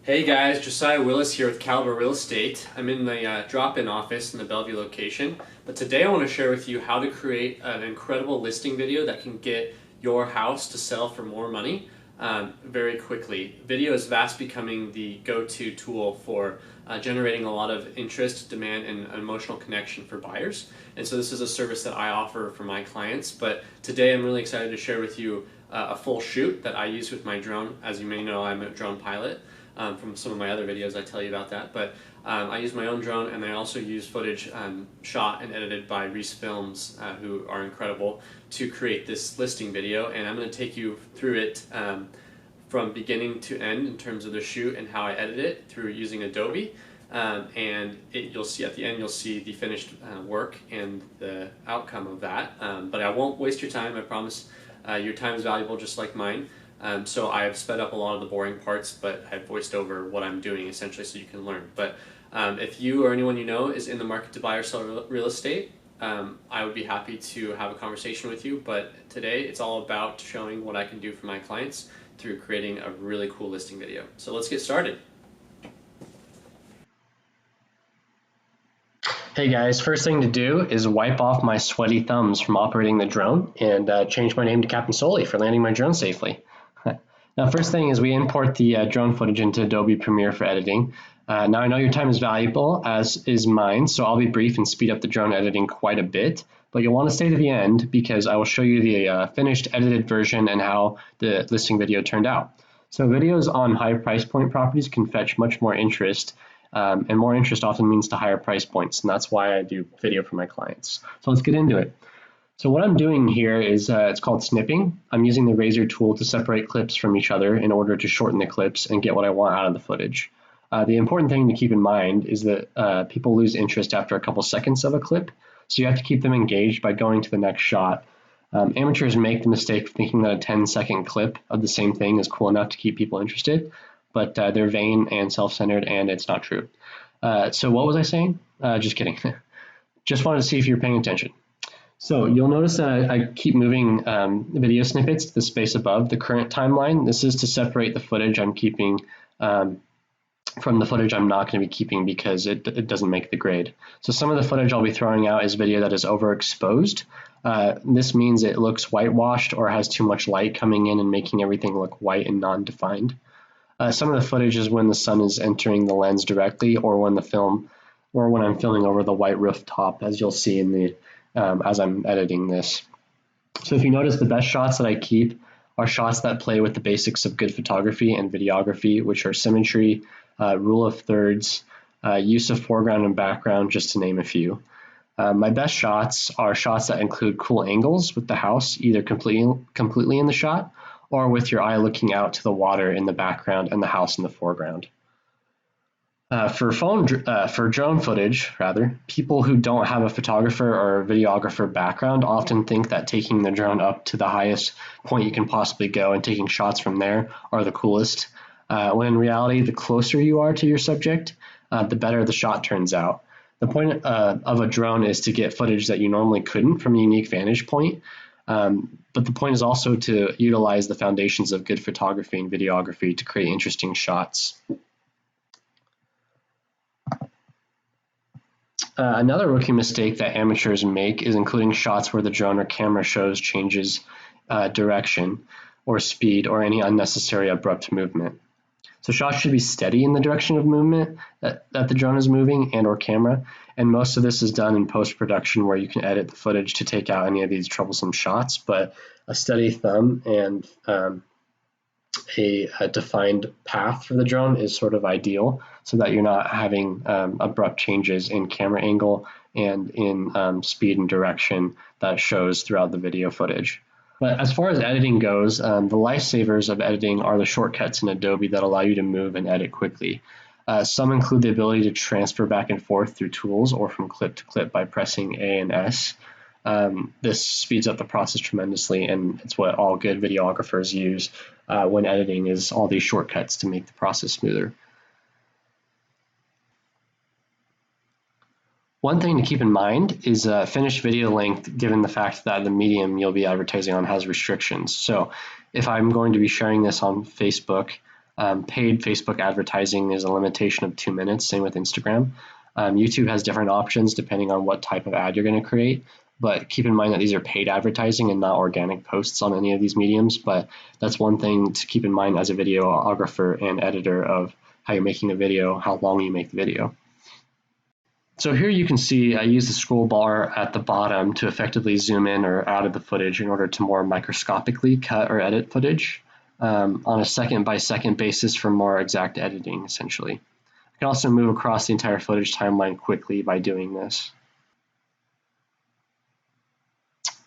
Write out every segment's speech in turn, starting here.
Hey guys, Josiah Willis here with Caliber Real Estate. I'm in the drop-in office in the Bellevue location, but today I want to share with you how to create an incredible listing video that can get your house to sell for more money very quickly. Video is fast becoming the go-to tool for generating a lot of interest, demand, and emotional connection for buyers. And so this is a service that I offer for my clients, but today I'm really excited to share with you a full shoot that I use with my drone. As you may know, I'm a drone pilot. From some of my other videos I tell you about that, but I use my own drone, and I also use footage shot and edited by Reese Films, who are incredible, to create this listing video. And I'm going to take you through it from beginning to end in terms of the shoot and how I edit it through using Adobe. You'll see at the end, you'll see the finished work and the outcome of that. But I won't waste your time, I promise. Your time is valuable just like mine. So I've sped up a lot of the boring parts, but I've voiced over what I'm doing essentially so you can learn. But if you or anyone you know is in the market to buy or sell real estate, I would be happy to have a conversation with you. But today it's all about showing what I can do for my clients through creating a really cool listing video. So let's get started. Hey guys, first thing to do is wipe off my sweaty thumbs from operating the drone and change my name to Captain Soli for landing my drone safely. Now, first thing is we import the drone footage into Adobe Premiere for editing. Now I know your time is valuable, as is mine, so I'll be brief and speed up the drone editing quite a bit, but you'll want to stay to the end because I will show you the finished edited version and how the listing video turned out. So videos on high price point properties can fetch much more interest, and more interest often means to higher price points, and that's why I do video for my clients. So let's get into it. So what I'm doing here is it's called snipping. I'm using the razor tool to separate clips from each other in order to shorten the clips and get what I want out of the footage. The important thing to keep in mind is that people lose interest after a couple seconds of a clip, so you have to keep them engaged by going to the next shot. Amateurs make the mistake of thinking that a 10-second clip of the same thing is cool enough to keep people interested, but they're vain and self-centered, and it's not true. So what was I saying? Just kidding. Just wanted to see if you're paying attention. So you'll notice that I keep moving video snippets to the space above the current timeline. This is to separate the footage I'm keeping from the footage I'm not going to be keeping because it doesn't make the grade. So some of the footage I'll be throwing out is video that is overexposed. This means it looks whitewashed or has too much light coming in and making everything look white and non-defined. Some of the footage is when the sun is entering the lens directly, or when I'm filming over the white rooftop, as you'll see in the as I'm editing this. So if you notice, the best shots that I keep are shots that play with the basics of good photography and videography, which are symmetry, rule of thirds, use of foreground and background, just to name a few. My best shots are shots that include cool angles with the house either completely in the shot, or with your eye looking out to the water in the background and the house in the foreground. For drone footage, people who don't have a photographer or a videographer background often think that taking the drone up to the highest point you can possibly go and taking shots from there are the coolest, when in reality, the closer you are to your subject, the better the shot turns out. The point of a drone is to get footage that you normally couldn't from a unique vantage point, but the point is also to utilize the foundations of good photography and videography to create interesting shots. Another rookie mistake that amateurs make is including shots where the drone or camera shows changes direction or speed or any unnecessary abrupt movement. So shots should be steady in the direction of movement that the drone is moving and or camera, and most of this is done in post-production where you can edit the footage to take out any of these troublesome shots, but a steady thumb and a defined path for the drone is sort of ideal so that you're not having abrupt changes in camera angle and in speed and direction that shows throughout the video footage. But as far as editing goes, the lifesavers of editing are the shortcuts in Adobe that allow you to move and edit quickly. Some include the ability to transfer back and forth through tools or from clip to clip by pressing A and S. This speeds up the process tremendously, and it's what all good videographers use when editing, is all these shortcuts to make the process smoother. One thing to keep in mind is finished video length, given the fact that the medium you'll be advertising on has restrictions. So if I'm going to be sharing this on Facebook, Paid Facebook advertising is a limitation of 2 minutes, same with Instagram. YouTube has different options depending on what type of ad you're going to create, but keep in mind that these are paid advertising and not organic posts on any of these mediums. But that's one thing to keep in mind as a videographer and editor of how you're making a video, how long you make the video. So here you can see I use the scroll bar at the bottom to effectively zoom in or out of the footage in order to more microscopically cut or edit footage on a second by second basis for more exact editing, essentially. I can also move across the entire footage timeline quickly by doing this.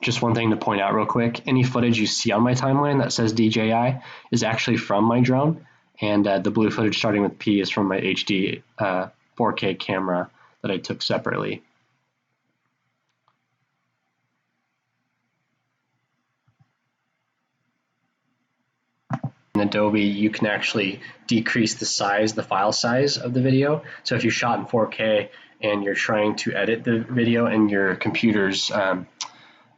Just one thing to point out real quick, any footage you see on my timeline that says DJI is actually from my drone, and the blue footage starting with P is from my HD 4K camera that I took separately. In Adobe, you can actually decrease the file size of the video. So if you shot in 4K and you're trying to edit the video and your computer's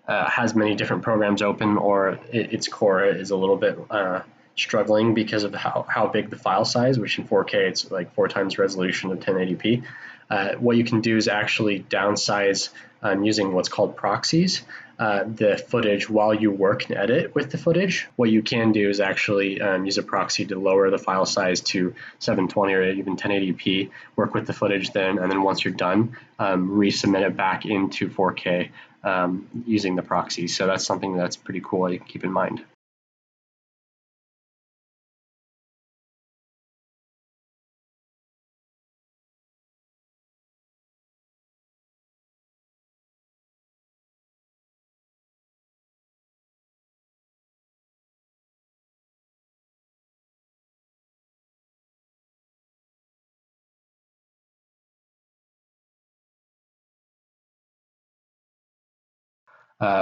has many different programs open, or its core is a little bit struggling because of how big the file size, which in 4K it's like 4 times resolution of 1080p. What you can do is actually downsize using what's called proxies, the footage while you work and edit with the footage. What you can do is actually use a proxy to lower the file size to 720 or even 1080p, work with the footage then, and then once you're done, resubmit it back into 4K using the proxy. So that's something that's pretty cool you can keep in mind.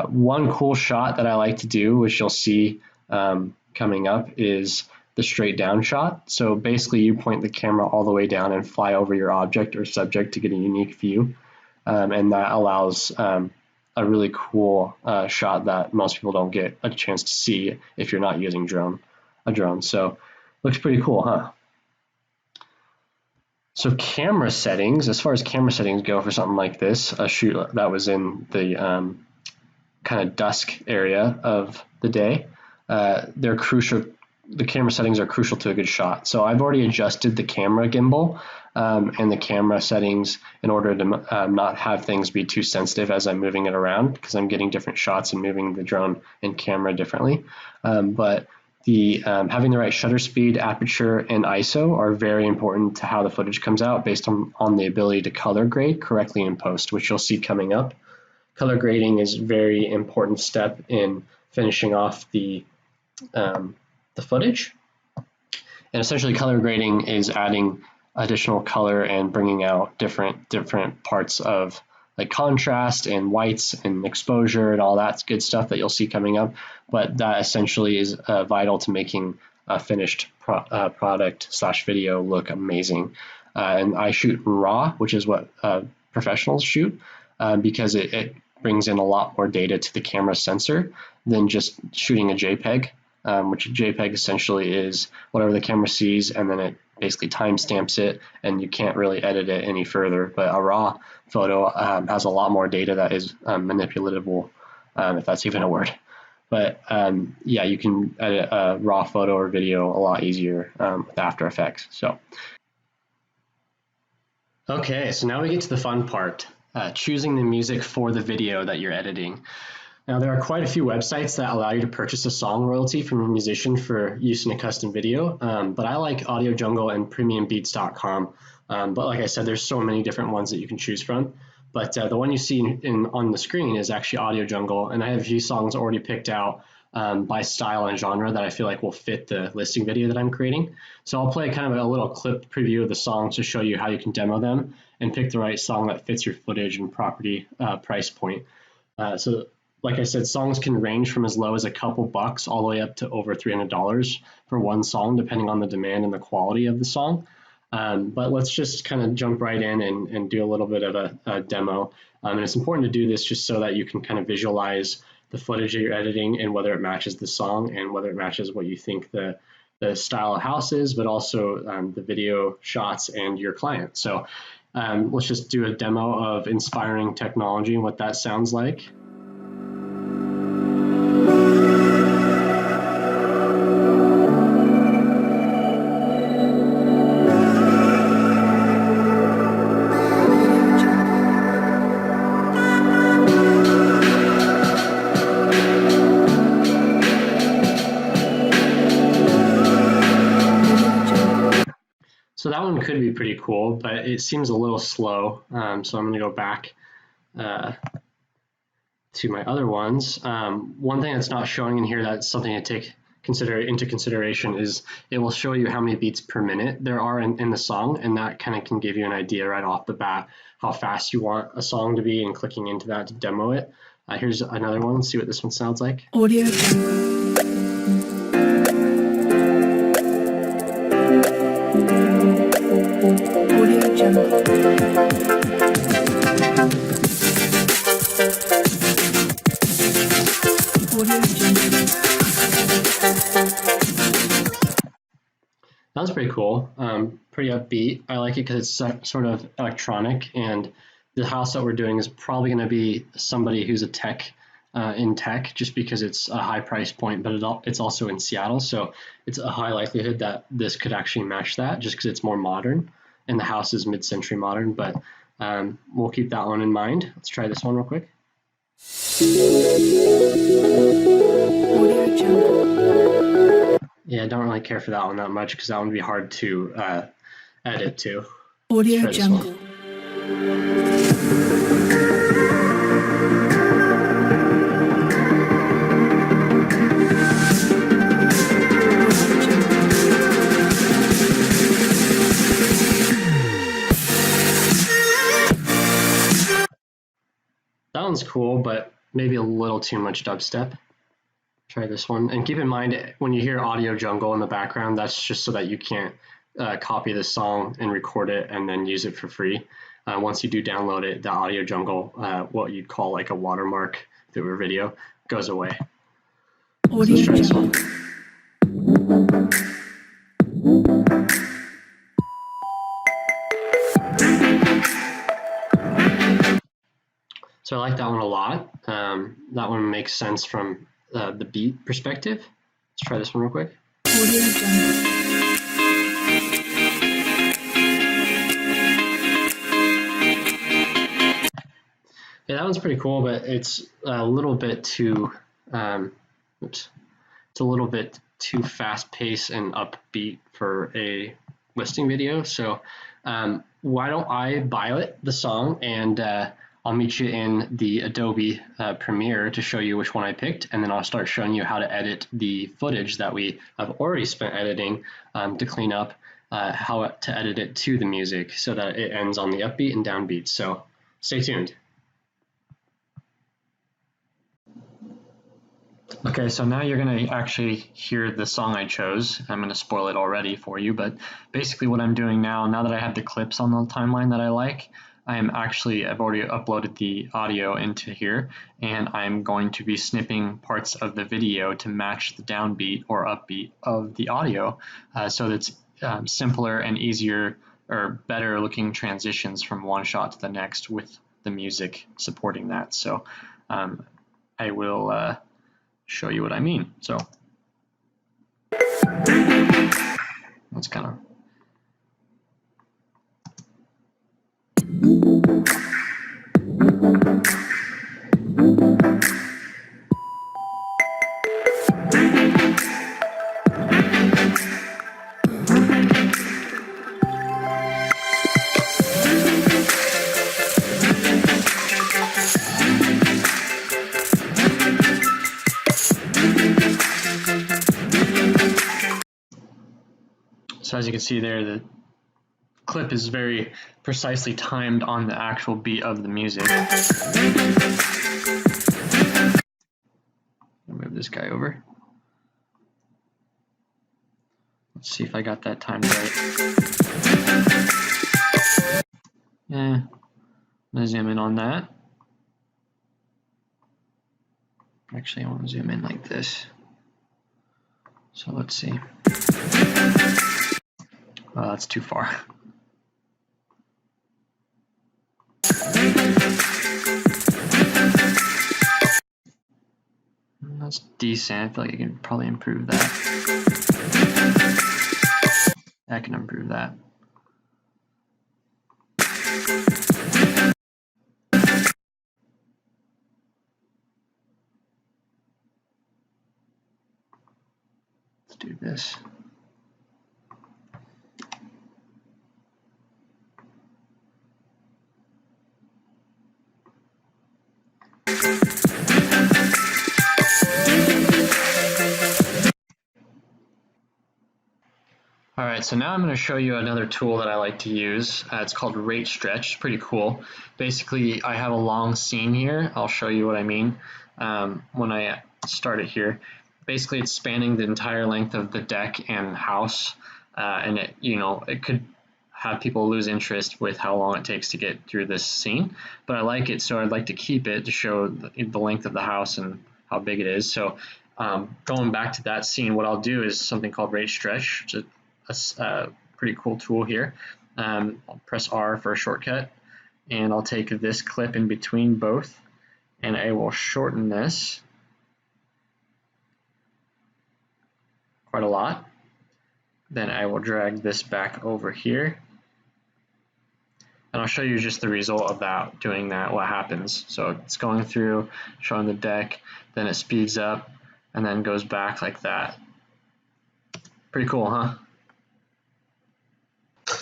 One cool shot that I like to do, which you'll see coming up, is the straight down shot. So basically you point the camera all the way down and fly over your object or subject to get a unique view. And that allows a really cool shot that most people don't get a chance to see if you're not using a drone. So looks pretty cool, huh? So camera settings, as far as camera settings go for something like this, a shoot that was in the kind of dusk area of the day, they're crucial. The camera settings are crucial to a good shot. So I've already adjusted the camera gimbal and the camera settings in order to not have things be too sensitive as I'm moving it around, because I'm getting different shots and moving the drone and camera differently. But the having the right shutter speed, aperture, and ISO are very important to how the footage comes out based on the ability to color grade correctly in post, which you'll see coming up. Color grading is a very important step in finishing off the footage. And essentially color grading is adding additional color and bringing out different parts of like contrast and whites and exposure and all that good stuff that you'll see coming up. But that essentially is vital to making a finished product / video look amazing. And I shoot in RAW, which is what professionals shoot, because it brings in a lot more data to the camera sensor than just shooting a JPEG, which a JPEG essentially is whatever the camera sees, and then it basically timestamps it, and you can't really edit it any further. But a RAW photo has a lot more data that is manipulatable, if that's even a word. But yeah, you can edit a RAW photo or video a lot easier with After Effects. So, okay, so now we get to the fun part. Choosing the music for the video that you're editing. Now, there are quite a few websites that allow you to purchase a song royalty from a musician for use in a custom video, but I like Audio Jungle and PremiumBeats.com. But like I said, there's so many different ones that you can choose from. But the one you see on the screen is actually Audio Jungle, and I have a few songs already picked out by style and genre that I feel like will fit the listing video that I'm creating. So I'll play kind of a little clip preview of the songs to show you how you can demo them and pick the right song that fits your footage and property price point. So like I said, songs can range from as low as a couple bucks all the way up to over $300 for one song, depending on the demand and the quality of the song. But let's just kind of jump right in and do a little bit of a demo. And it's important to do this just so that you can kind of visualize the footage that you're editing and whether it matches the song and whether it matches what you think the the style of houses, but also the video shots and your client. So let's just do a demo of inspiring technology and what that sounds like. So that one could be pretty cool, but it seems a little slow. So I'm going to go back to my other ones. One thing that's not showing in here that's something to take into consideration is it will show you how many beats per minute there are in the song, and that kind of can give you an idea right off the bat how fast you want a song to be, and clicking into that to demo it. Here's another one. Let's see what this one sounds like. Audio Jungle. That was pretty cool. Pretty upbeat. I like it because it's sort of electronic, and the house that we're doing is probably going to be somebody who's a tech in tech, just because it's a high price point, but it's also in Seattle, so it's a high likelihood that this could actually match that, just because it's more modern, and the house is mid-century modern. But we'll keep that one in mind. Let's try this one real quick. Yeah, I don't really care for that one that much, because that one would be hard to edit to. Audio Jungle. That one's cool, but maybe a little too much dubstep. Try this one. And keep in mind, when you hear Audio Jungle in the background, that's just so that you can't copy the song and record it and then use it for free. Once you do download it, the Audio Jungle, what you'd call like a watermark through a video, goes away. So let's try this one. So I like that one a lot. That one makes sense from the beat perspective. Let's try this one real quick. Yeah, that one's pretty cool, but it's a little bit too, it's a little bit too fast paced and upbeat for a listing video. So why don't I buy the song, and I'll meet you in the Adobe Premiere to show you which one I picked, and then I'll start showing you how to edit the footage that we have already spent editing to clean up, how to edit it to the music so that it ends on the upbeat and downbeat. So stay tuned. Okay, so now you're going to actually hear the song I chose. I'm going to spoil it already for you, but basically what I'm doing now that I have the clips on the timeline that I like, I've already uploaded the audio into here, and I'm going to be snipping parts of the video to match the downbeat or upbeat of the audio, so that it's simpler and easier, or better looking transitions from one shot to the next with the music supporting that. So I will show you what I mean. So let's kind of So as you can see there, the clip is very precisely timed on the actual beat of the music. I'll move this guy over. Let's see if I got that timed right. Yeah, I'm gonna zoom in on that. Actually, I want to zoom in like this. So let's see. Oh, that's too far. That's decent. I feel like I can probably improve that. I can improve that. Let's do this. All right, so now I'm going to show you another tool that I like to use. It's called Rate Stretch. It's pretty cool. Basically, I have a long scene here. I'll show you what I mean when I start it here. Basically, it's spanning the entire length of the deck and house, and it could have people lose interest with how long it takes to get through this scene. But I like it, so I'd like to keep it to show the length of the house and how big it is. So going back to that scene, what I'll do is something called Rate Stretch. A pretty cool tool here. I'll press R for a shortcut, and I'll take this clip in between both, and I will shorten this quite a lot. Then I will drag this back over here, and I'll show you just the result of that, doing that, what happens. So it's going through, showing the deck, then it speeds up, and then goes back like that. Pretty cool, huh?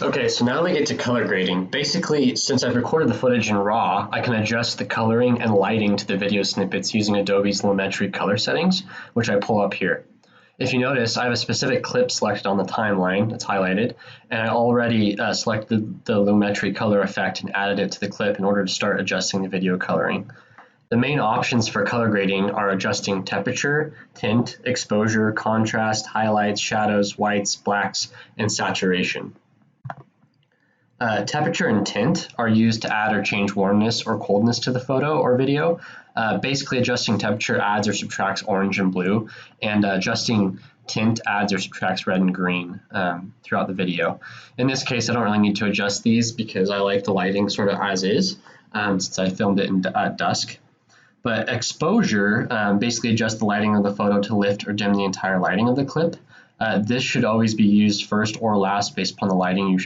Okay, so now we get to color grading. Basically, since I've recorded the footage in RAW, I can adjust the coloring and lighting to the video snippets using Adobe's Lumetri color settings, which I pull up here. If you notice, I have a specific clip selected on the timeline, it's highlighted, and I already selected the Lumetri color effect and added it to the clip in order to start adjusting the video coloring. The main options for color grading are adjusting temperature, tint, exposure, contrast, highlights, shadows, whites, blacks, and saturation. Temperature and tint are used to add or change warmness or coldness to the photo or video. Basically, adjusting temperature adds or subtracts orange and blue, and adjusting tint adds or subtracts red and green throughout the video. In this case, I don't really need to adjust these because I like the lighting sort of as is, since I filmed it at dusk. But exposure basically adjusts the lighting of the photo to lift or dim the entire lighting of the clip. This should always be used first or last based upon the lighting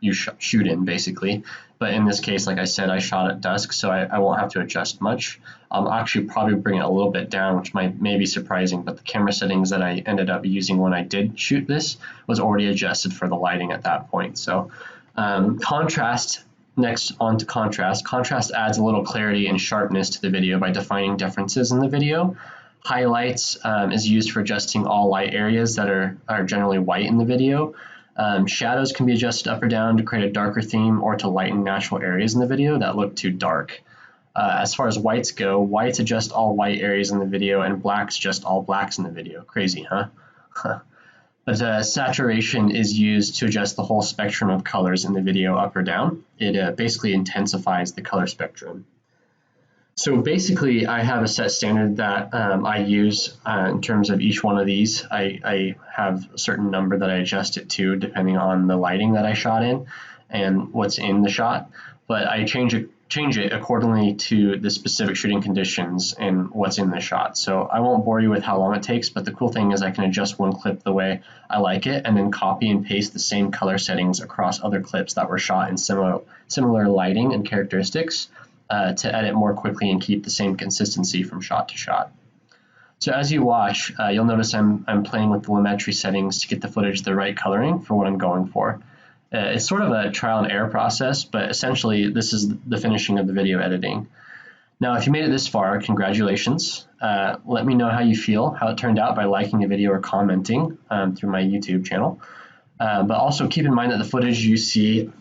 you shoot in, basically. But in this case, like I said, I shot at dusk, so I won't have to adjust much. I'll actually probably bring it a little bit down, which may be surprising, but the camera settings that I ended up using when I did shoot this was already adjusted for the lighting at that point. So contrast, next on to contrast. Contrast adds a little clarity and sharpness to the video by defining differences in the video. Highlights is used for adjusting all light areas that are generally white in the video. Shadows can be adjusted up or down to create a darker theme or to lighten natural areas in the video that look too dark. As far as whites go, whites adjust all white areas in the video and blacks adjust all blacks in the video. Crazy, huh? But saturation is used to adjust the whole spectrum of colors in the video up or down. It basically intensifies the color spectrum. So basically, I have a set standard that I use in terms of each one of these. I have a certain number that I adjust it to depending on the lighting that I shot in and what's in the shot. But I change it accordingly to the specific shooting conditions and what's in the shot. So I won't bore you with how long it takes, but the cool thing is I can adjust one clip the way I like it and then copy and paste the same color settings across other clips that were shot in similar lighting and characteristics. To edit more quickly and keep the same consistency from shot to shot. So as you watch, you'll notice I'm playing with the Lumetri settings to get the footage the right coloring for what I'm going for. It's sort of a trial and error process, but essentially this is the finishing of the video editing. Now, if you made it this far, congratulations. Let me know how you feel, how it turned out by liking the video or commenting through my YouTube channel. But also keep in mind that the footage you see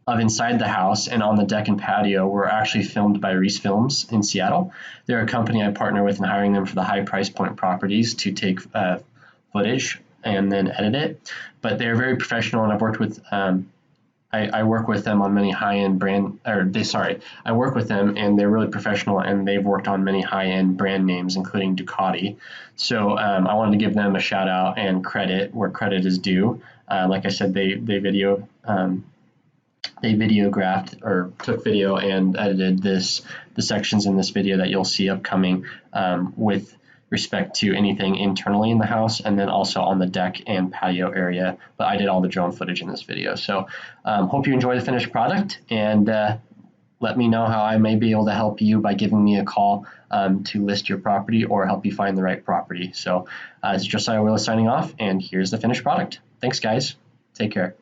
of inside the house and on the deck and patio were actually filmed by Reese Films in Seattle. They're a company I partner with in hiring them for the high price point properties to take footage and then edit it. But they're very professional, and I've worked with I work with them on many high-end I work with them and they're really professional and they've worked on many high-end brand names, including Ducati. So I wanted to give them a shout out and credit where credit is due. Like I said, they videographed or took video and edited the sections in this video that you'll see upcoming with respect to anything internally in the house and then also on the deck and patio area. But I did all the drone footage in this video. So hope you enjoy the finished product, and let me know how I may be able to help you by giving me a call to list your property or help you find the right property. So it's Josiah Willis signing off, and here's the finished product. Thanks, guys. Take care.